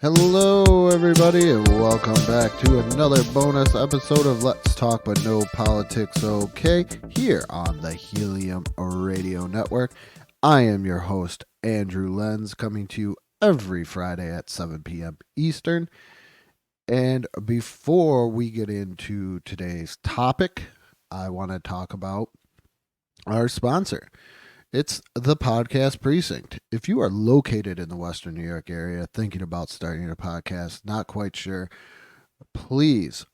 Hello, everybody, and welcome back to another bonus episode of Let's Talk But No Politics Okay, here on the Helium Radio Network. I am your host, Andrew Lenz, coming to you every Friday at 7 p.m. Eastern. And before we get into today's topic, I want to talk about our sponsor. It's the Podcast Precinct. If you are located in the Western New York area thinking about starting a podcast, not quite sure, please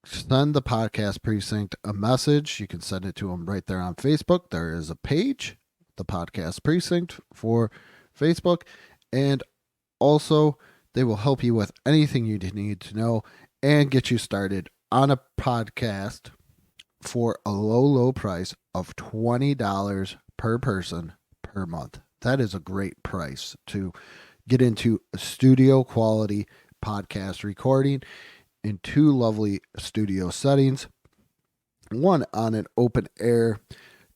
send the Podcast Precinct a message. You can send it to them right there on Facebook. There is a page, the Podcast Precinct, for Facebook. And also, they will help you with anything you need to know and get you started on a podcast for a low price of $20 per person per month. That is a great price to get into a studio quality podcast recording in two lovely studio settings. One on an open air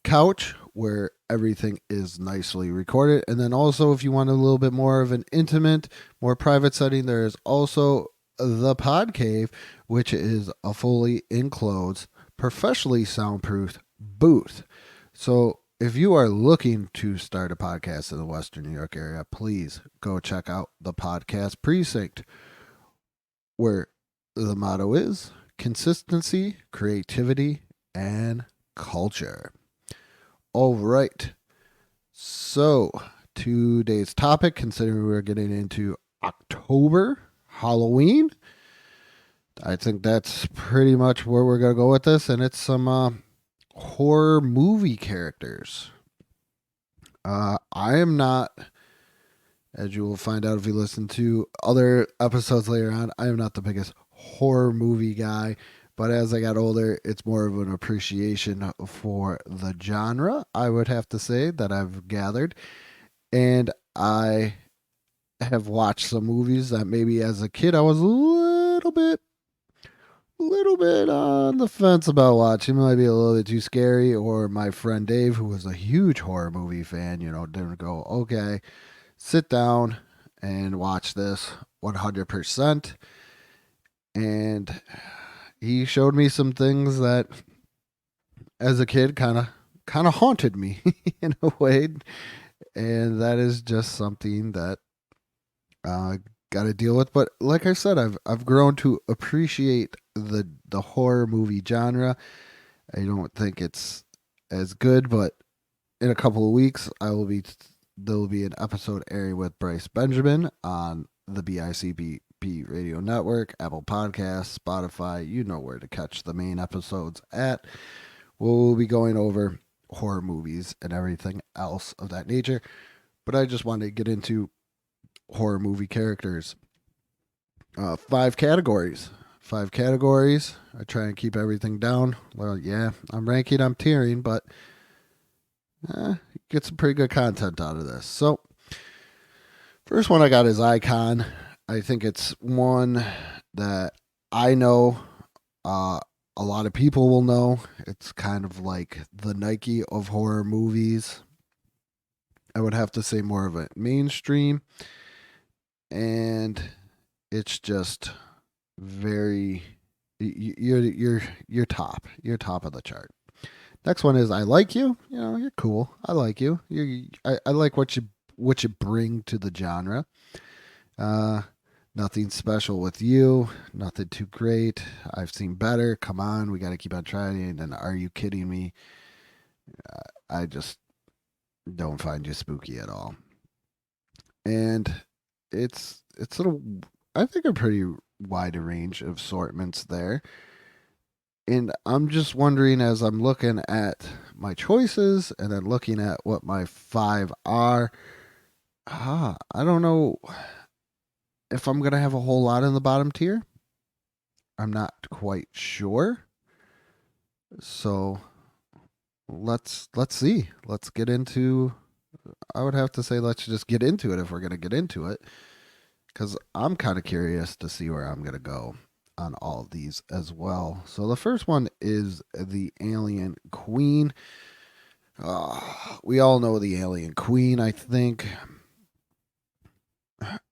couch where everything is nicely recorded. And then also, if you want a little bit more of an intimate, more private setting, there is also the Pod Cave, which is a fully enclosed, professionally soundproofed booth. So if you are looking to start a podcast in the Western New York area, please go check out the Podcast Precinct, where the motto is consistency, creativity, and culture. All right. So today's topic, considering we're getting into October, Halloween, I think that's pretty much where we're going to go with this. And it's some horror movie characters. I am not, as you will find out if you listen to other episodes later on, I am not the biggest horror movie guy. But as I got older, it's more of an appreciation for the genre, I would have to say, that I've gathered. And I have watched some movies that maybe as a kid I was a little bit on the fence about watching. Might be a little bit too scary, or my friend Dave, who was a huge horror movie fan, didn't go, okay, sit down and watch this 100%. And he showed me some things that as a kid kind of haunted me in a way. And that is just something that got to deal with. But like I said, I've grown to appreciate the horror movie genre. I don't think it's as good, but in a couple of weeks there will be an episode airing with Bryce Benjamin on the BICBP Radio Network, Apple Podcasts, Spotify. You know where to catch the main episodes at. We'll be going over horror movies and everything else of that nature. But I just wanted to get into horror movie characters. 5 categories. I try and keep everything down. Well, yeah, I'm ranking, I'm tiering, but get some pretty good content out of this. So, first one I got is Icon. I think it's one that I know a lot of people will know. It's kind of like the Nike of horror movies. I would have to say more of a mainstream. And it's just very you're top of the chart. Next one is I Like You. You're cool. I like you. I like what you bring to the genre. Nothing special with you. Nothing too great. I've seen better. Come on, we got to keep on trying. And Are You Kidding Me? I just don't find you spooky at all. And it's I think a pretty wide range of assortments there. And I'm just wondering, as I'm looking at my choices and then looking at what my 5 are, I don't know if I'm going to have a whole lot in the bottom tier. I'm not quite sure. So let's see. Let's get into, I would have to say let's just get into it if we're going to get into it, because I'm kind of curious to see where I'm going to go on all of these as well. So the first one is the Alien Queen. We all know the Alien Queen, I think.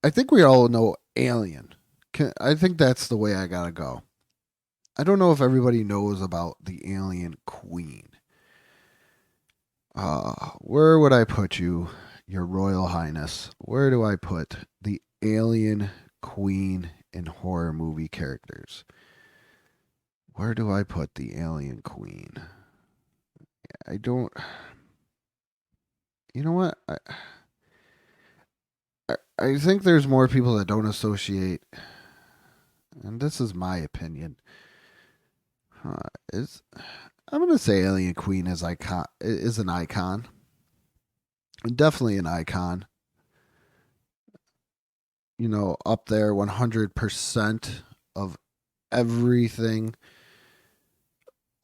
I think we all know Alien. I think that's the way I gotta go. I don't know if everybody knows about the Alien Queen. Where would I put you, Your Royal Highness? Where do I put the Alien Queen in horror movie characters? Where do I put the Alien Queen? I don't. You know what? I think there's more people that don't associate, and this is my opinion. Is I'm gonna say Alien Queen is an icon, definitely an icon. You know, up there 100% of everything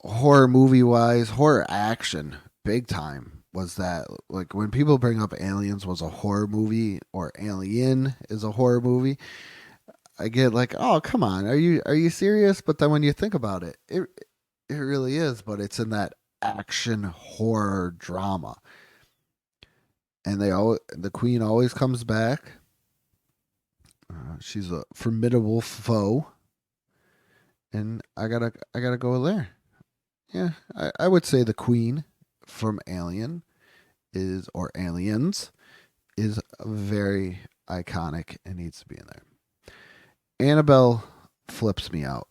horror movie wise, horror action, big time. Was that like when people bring up Aliens was a horror movie or Alien is a horror movie? I get like, oh come on, are you serious? But then when you think about it, it really is. But it's in that action horror drama, and the Queen always comes back. She's a formidable foe, and I gotta go there. Yeah, I would say the Queen from Alien is or Aliens is very iconic and needs to be in there. Annabelle flips me out.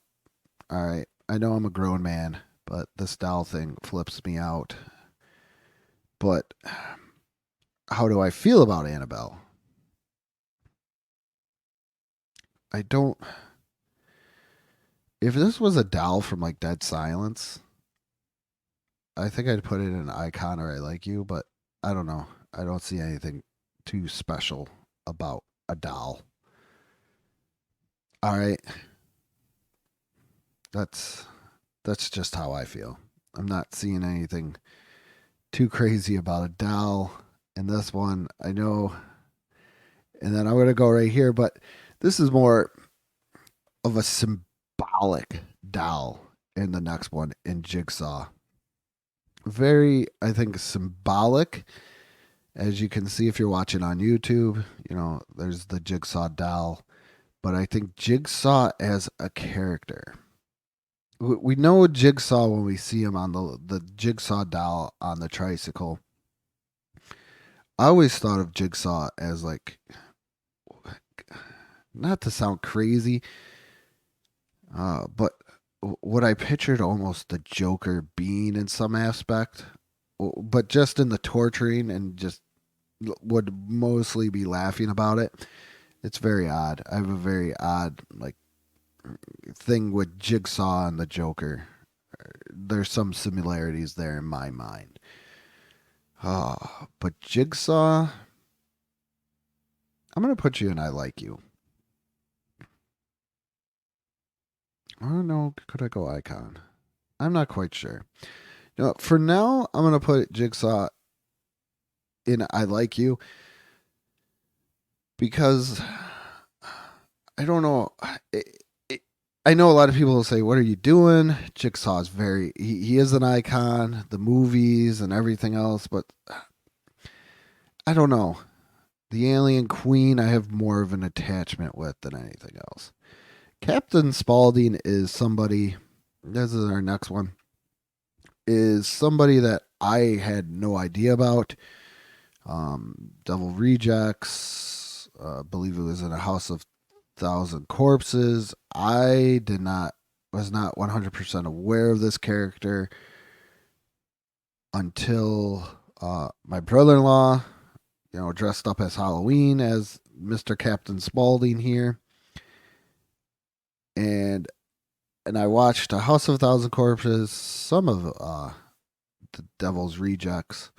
All right, I know I'm a grown man, but this doll thing flips me out. But how do I feel about Annabelle? I don't. If this was a doll from like Dead Silence, I think I'd put it in an icon or I like you, but I don't know. I don't see anything too special about a doll. All right. That's that's just how I feel. I'm not seeing anything too crazy about a doll in this one. I know, and then I'm gonna go right here, but this is more of a symbolic doll in the next one in Jigsaw. Very, I think, symbolic. As you can see if you're watching on YouTube, you know, there's the Jigsaw doll. But I think Jigsaw as a character. We know Jigsaw when we see him on the Jigsaw doll on the tricycle. I always thought of Jigsaw as like, not to sound crazy, but what I pictured almost the Joker being in some aspect, but just in the torturing and just would mostly be laughing about it. It's very odd. I have a very odd like thing with Jigsaw and the Joker. There's some similarities there in my mind. But Jigsaw, I'm gonna put you in I Like You. I don't know. Could I go icon? I'm not quite sure. You know, for now, I'm gonna put Jigsaw in I Like You because I don't know. I know a lot of people will say, "What are you doing?" Jigsaw is he is an icon, the movies and everything else, but I don't know. The Alien Queen, I have more of an attachment with than anything else. Captain Spaulding is somebody. This is our next one. Is somebody that I had no idea about. Devil Rejects. Believe it was in a House of Thousand Corpses. I was not 100% aware of this character until my brother-in-law, you know, dressed up as Halloween as Mr. Captain Spaulding here, and I watched A House of Thousand Corpses, some of the Devil's Rejects.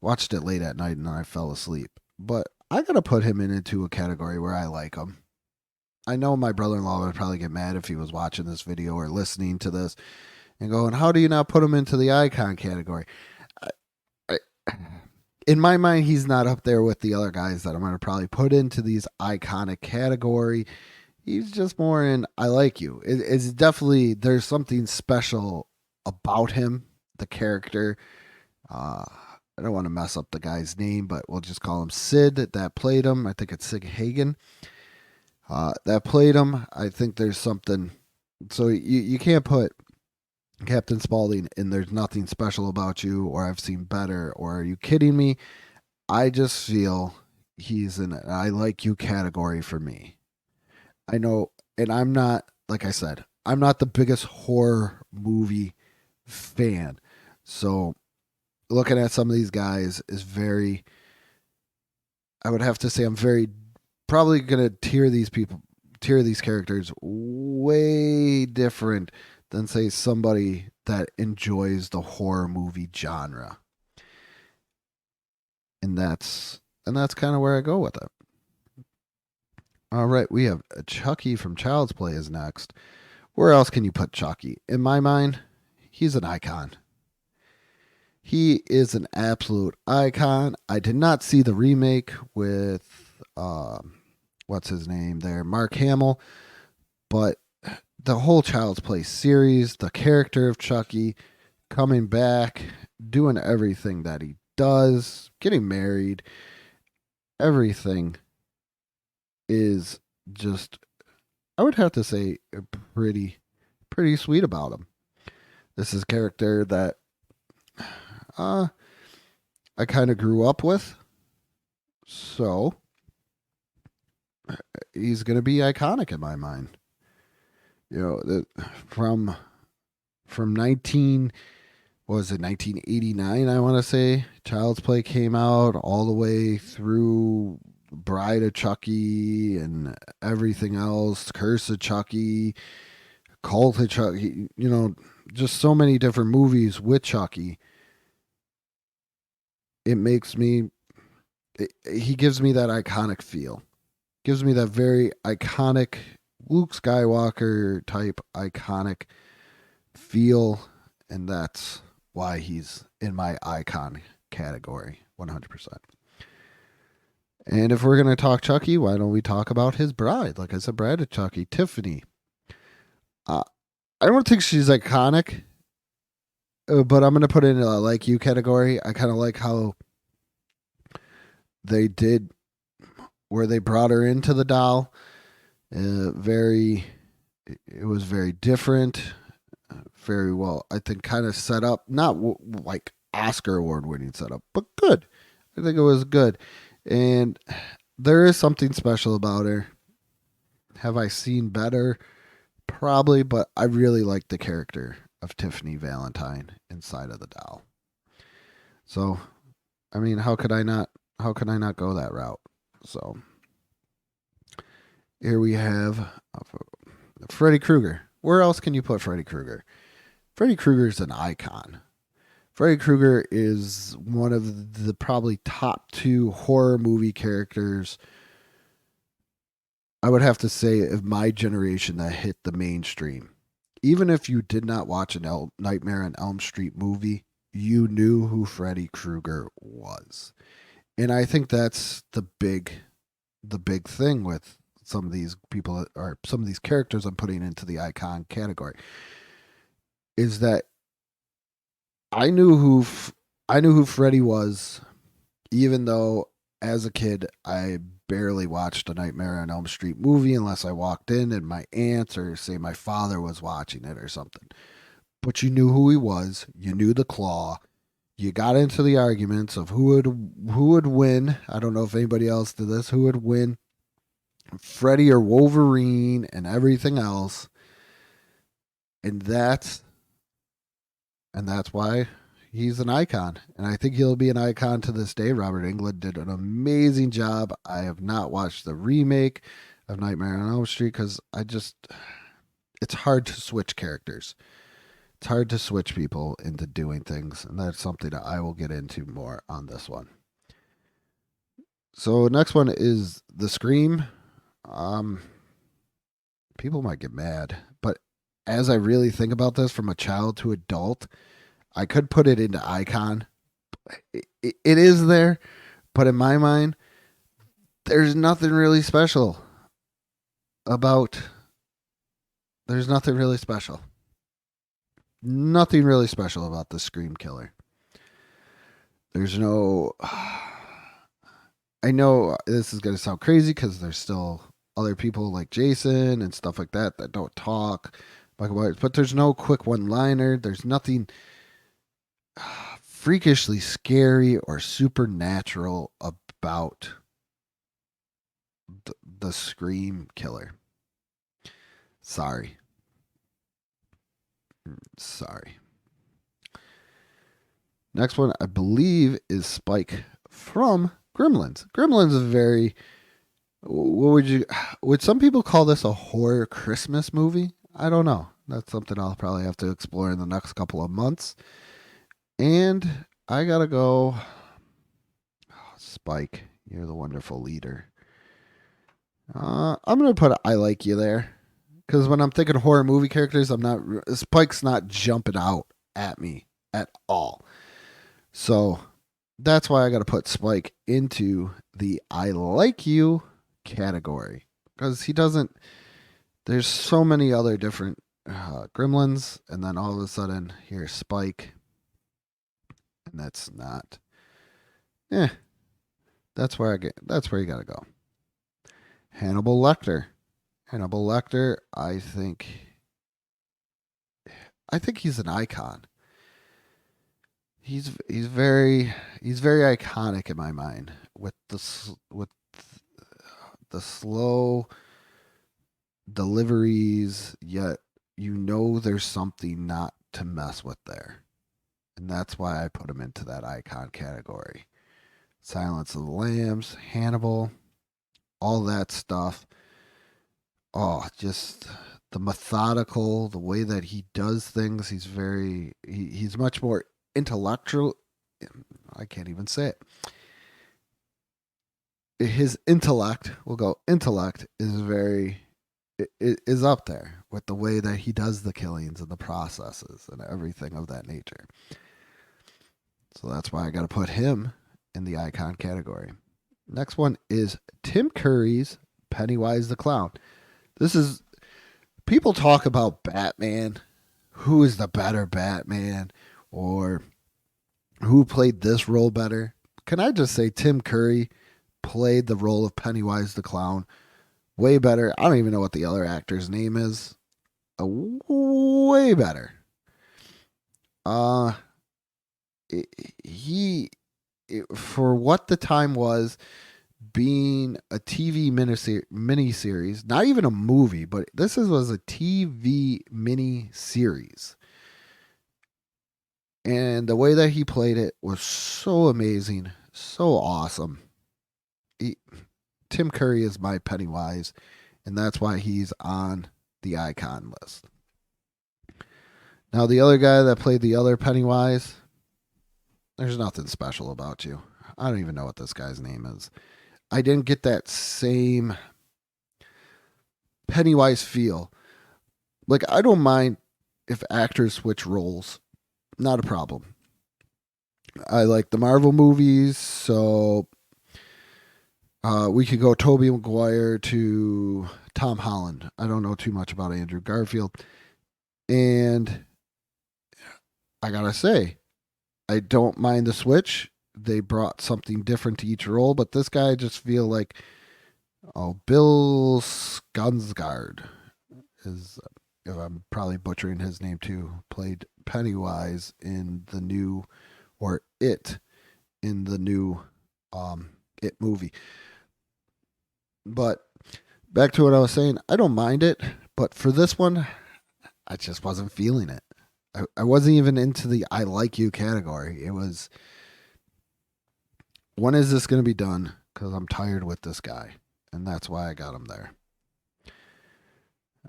Watched it late at night and I fell asleep. But I gotta put him into a category where I like him. I know my brother-in-law would probably get mad if he was watching this video or listening to this and going, "How do you not put him into the icon category?" I, in my mind, he's not up there with the other guys that I'm going to probably put into these iconic category. He's just more in I Like You. It's definitely, there's something special about him, the character. I don't want to mess up the guy's name, but we'll just call him Sid that played him. I think it's Sig Hagen. that played him. I think there's something. So you can't put Captain Spaulding in There's Nothing Special About You or I've Seen Better or Are You Kidding Me? I just feel he's in an I Like You category for me. I know, and I'm not, like I said, I'm not the biggest horror movie fan. So looking at some of these guys is very, I would have to say, I'm very probably going to tier these characters way different than, say, somebody that enjoys the horror movie genre. And that's kind of where I go with it. All right, we have Chucky from Child's Play is next. Where else can you put Chucky? In my mind, he's an icon. He is an absolute icon. I did not see the remake with what's his name there, Mark Hamill, but the whole Child's Play series, the character of Chucky coming back, doing everything that he does, getting married, everything is just, I would have to say, pretty sweet about him. This is a character that I kind of grew up with, so he's going to be iconic in my mind. You know, from 1989, I want to say, Child's Play came out all the way through Bride of Chucky and everything else, Curse of Chucky, Cult of Chucky, just so many different movies with Chucky. It makes me, he gives me that iconic feel. Gives me that very iconic Luke Skywalker type iconic feel. And that's why he's in my icon category, 100%. And if we're going to talk Chucky, why don't we talk about his bride? Like I said, Bride of Chucky, Tiffany. I don't think she's iconic, but I'm going to put it in a like you category. I kind of like how they did, where they brought her into the doll. It was very different, very well, I think, kind of set up, not like Oscar award winning setup, but good. I think it was good. And there is something special about her. Have I seen better? Probably, but I really like the character of Tiffany Valentine inside of the doll. So, I mean, how could I not go that route? So, here we have Freddy Krueger. Where else can you put Freddy Krueger? Freddy Krueger is an icon. Freddy Krueger is one of the probably top 2 horror movie characters, I would have to say, of my generation that hit the mainstream. Even if you did not watch a Nightmare on Elm Street movie, you knew who Freddy Krueger was. And I think that's the big thing with some of these people, or some of these characters I'm putting into the icon category, is that I knew who Freddy was, even though as a kid I barely watched a Nightmare on Elm Street movie unless I walked in and my aunts or say my father was watching it or something. But you knew who he was. You knew the claw. You got into the arguments of who would win. I don't know if anybody else did this. Who would win, Freddy or Wolverine, and everything else. And that's why he's an icon. And I think he'll be an icon to this day. Robert Englund did an amazing job. I have not watched the remake of Nightmare on Elm Street because it's hard to switch characters. It's hard to switch people into doing things. And that's something that I will get into more on this one. So next one is The Scream. People might get mad, but as I really think about this from a child to adult, I could put it into icon. It is there, but in my mind, there's nothing really special about. There's nothing really special. Nothing really special about the Scream Killer. There's no. I know this is going to sound crazy because there's still other people like Jason and stuff like that that don't talk. Michael Myers, but there's no quick one-liner. There's nothing freakishly scary or supernatural about the Scream killer. Sorry. Next one, I believe, is Spike from Gremlins. Gremlins is very. Would some people call this a horror Christmas movie? I don't know. That's something I'll probably have to explore in the next couple of months. And I gotta go. Spike, you're the wonderful leader. I'm gonna put I Like You there, because when I'm thinking horror movie characters, Spike's not jumping out at me at all. So that's why I got to put Spike into the I Like You category, because he doesn't. There's so many other different gremlins, and then all of a sudden here's Spike, and that's not. That's where you got to go. Hannibal Lecter. I think he's an icon. He's very iconic in my mind with the slow deliveries, yet there's something not to mess with there. And that's why I put him into that icon category. Silence of the Lambs, Hannibal, all that stuff. Oh, just the methodical, the way that he does things. He's much more intellectual. I can't even say it. His intellect, is up there with the way that he does the killings and the processes and everything of that nature. So that's why I got to put him in the icon category. Next one is Tim Curry's Pennywise the Clown. People talk about Batman, who is the better Batman, or who played this role better. Can I just say Tim Curry played the role of Pennywise the Clown way better. I don't even know what the other actor's name is. Way better. For what the time was, being a TV miniseries, not even a movie, but was a TV miniseries. And the way that he played it was so amazing, so awesome. Tim Curry is my Pennywise, and that's why he's on the icon list. Now, the other guy that played the other Pennywise, there's nothing special about you. I don't even know what this guy's name is. I didn't get that same Pennywise feel. Like, I don't mind if actors switch roles. Not a problem. I like the Marvel movies, so we could go Tobey Maguire to Tom Holland. I don't know too much about Andrew Garfield. And I gotta say, I don't mind the switch. They brought something different to each role, but this guy I just feel like, Bill Skarsgård is, I'm probably butchering his name too, played Pennywise in the new, or It, in the new It movie. But back to what I was saying, I don't mind it, but for this one, I just wasn't feeling it. I wasn't even into the I Like You category. It was, when is this going to be done? Because I'm tired with this guy. And that's why I got him there.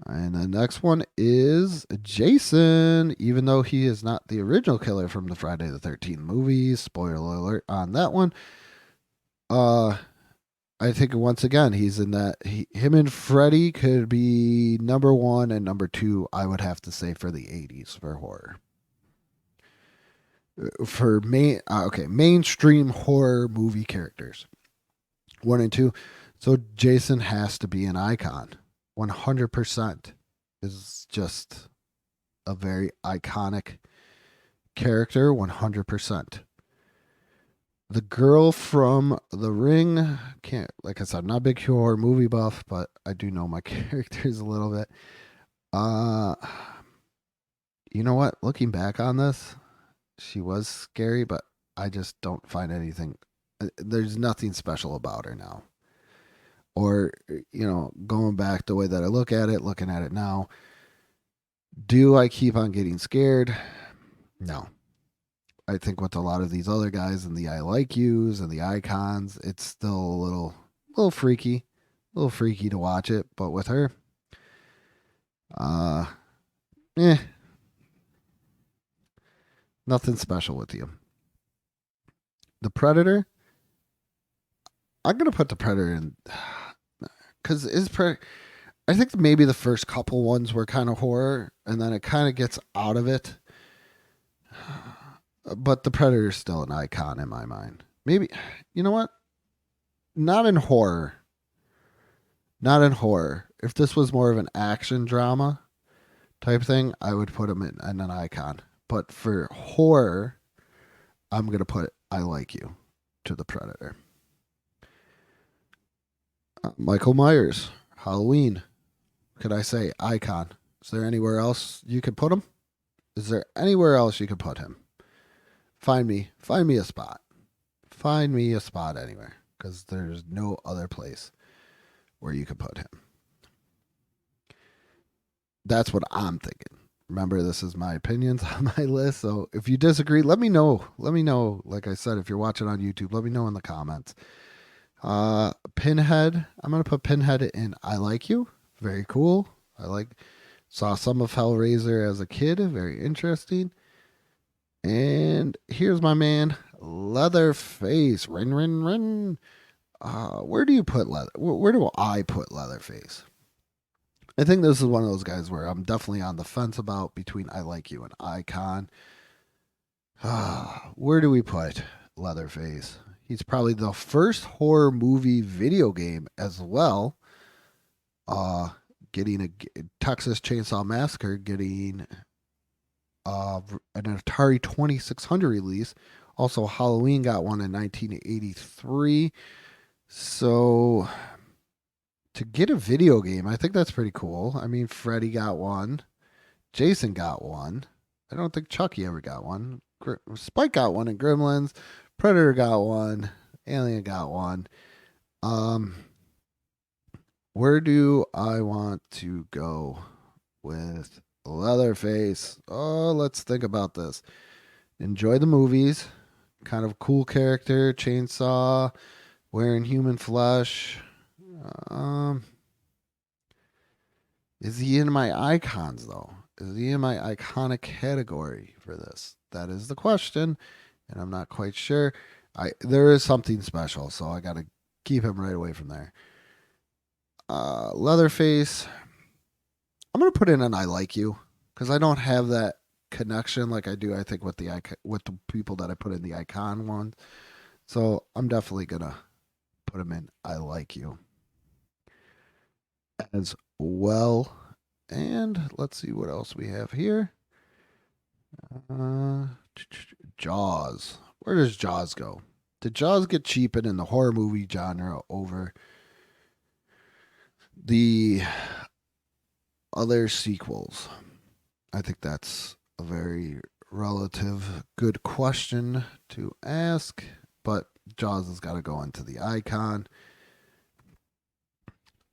And the next one is Jason, even though he is not the original killer from the Friday the 13th movies. Spoiler alert on that one. I think once again, he's in that. Him and Freddy could be number one and number two, I would have to say, for the 80s for horror. For mainstream horror movie characters. 1 and 2. So Jason has to be an icon. 100% is just a very iconic character. 100%. The girl from The Ring. Can't, like I said, I'm not a big horror movie buff, but I do know my characters a little bit. Uh, you know what? Looking back on this, she was scary, but I just don't find anything. There's nothing special about her now. Or, going back the way that I look at it, looking at it now, do I keep on getting scared? No. I think with a lot of these other guys and the I like yous and the icons, it's still a little freaky to watch it. But with her, uh, eh, nothing special with you. The Predator, I'm gonna put the Predator in because I think maybe the first couple ones were kind of horror, and then it kind of gets out of it. But the Predator's still an icon in my mind. Maybe, you know what? Not in horror. Not in horror. If this was more of an action drama type thing, I would put him in an icon. But for horror, I'm going to put I Like You to the Predator. Michael Myers, Halloween. Could I say icon? Is there anywhere else you could put him? Is there anywhere else you could put him? Find me a spot. Find me a spot anywhere, because there's no other place where you could put him. That's what I'm thinking. Remember, this is my opinions on my list. So if you disagree, let me know. Let me know. Like I said, if you're watching on YouTube, let me know in the comments. Pinhead. I'm gonna put Pinhead in I Like You. Very cool. Saw some of Hellraiser as a kid. Very interesting. And here's my man, Leatherface. Rin, rin, rin. Where do you put Where do I put Leatherface? I think this is one of those guys where I'm definitely on the fence about between I Like You and Icon. Where do we put Leatherface? He's probably the first horror movie video game as well. Getting a Texas Chainsaw Massacre, getting an Atari 2600 release. Also, Halloween got one in 1983. So to get a video game, I think that's pretty cool. I mean, Freddy got one, Jason got one. I don't think Chucky ever got one. Spike got one in Gremlins. Predator got one. Alien got one. Where do I want to go with Leatherface? Oh, let's think about this. Enjoy the movies. Kind of cool character. Chainsaw. Wearing human flesh. Is he in my icons, though? Is he in my iconic category for this? That is the question, and I'm not quite sure. There is something special, so I got to keep him right away from there. Leatherface. I'm gonna put in an I Like You because I don't have that connection like I do. I think with the people that I put in the icon one. So I'm definitely gonna put him in I Like You as well. And let's see what else we have here. Jaws. Where does Jaws go? Did Jaws get cheapened in the horror movie genre over the other sequels? I think that's a very relative good question to ask, but Jaws has got to go into the icon.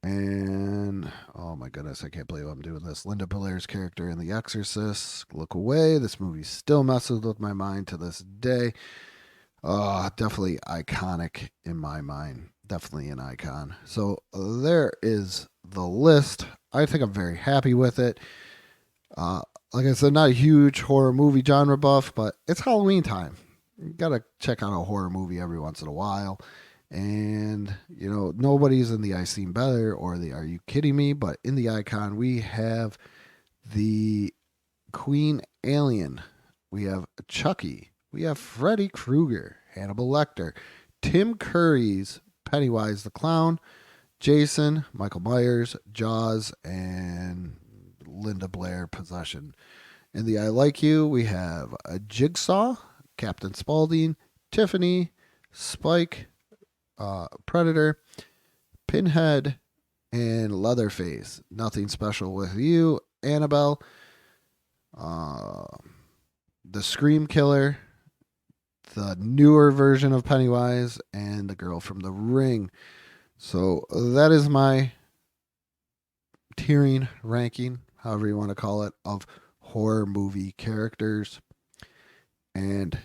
And oh my goodness, I can't believe I'm doing this. Linda Blair's character in The Exorcist. Look away. This movie still messes with my mind to this day. Definitely iconic in my mind. Definitely an icon. So there is the list. I think I'm very happy with it. Like I said, not a huge horror movie genre buff, but it's Halloween time. You gotta check out a horror movie every once in a while. And, nobody's in the I Seen Better or the Are You Kidding Me? But in the icon, we have the Queen Alien. We have Chucky. We have Freddy Krueger, Hannibal Lecter, Tim Curry's Pennywise the Clown, Jason, Michael Myers, Jaws, and Linda Blair Possession. In the I Like You, we have a Jigsaw, Captain Spaulding, Tiffany, Spike, Predator, Pinhead, and Leatherface. Nothing special with you, Annabelle, uh, the Scream Killer, the newer version of Pennywise, and the girl from The Ring. So that is my tiering ranking, however you want to call it, of horror movie characters. And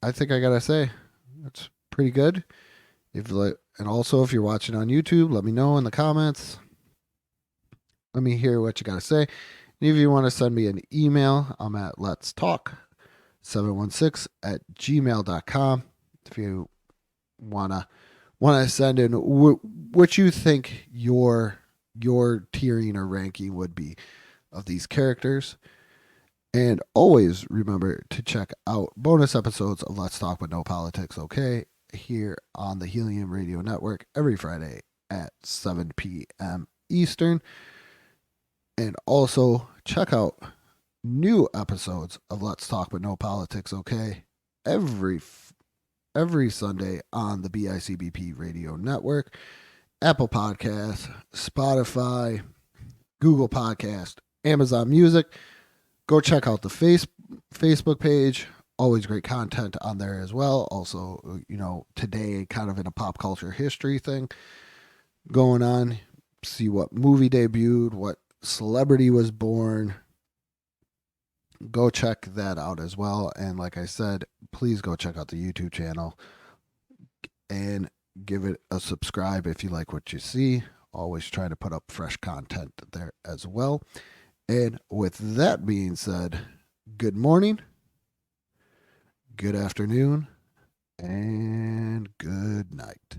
I think I gotta say, it's pretty good. And also, if you're watching on YouTube, let me know in the comments. Let me hear what you gotta say. And if you want to send me an email, I'm at let's talk 716 at gmail.com. If you wanna send in what you think your tiering or ranking would be of these characters. And always remember to check out bonus episodes of Let's Talk But No Politics, okay? Here on the Helium Radio Network every Friday at 7 p.m. Eastern. And also check out new episodes of Let's Talk But No Politics, okay? Every Sunday on the BICBP Radio Network, Apple Podcasts, Spotify, Google Podcast, Amazon Music. Go check out the Facebook page. Always great content on there as well. Also, today kind of in a pop culture history thing going on. See what movie debuted, what celebrity was born. Go check that out as well. And like I said, please go check out the YouTube channel and give it a subscribe if you like what you see. Always try to put up fresh content there as well. And with that being said, good morning, good afternoon, and good night.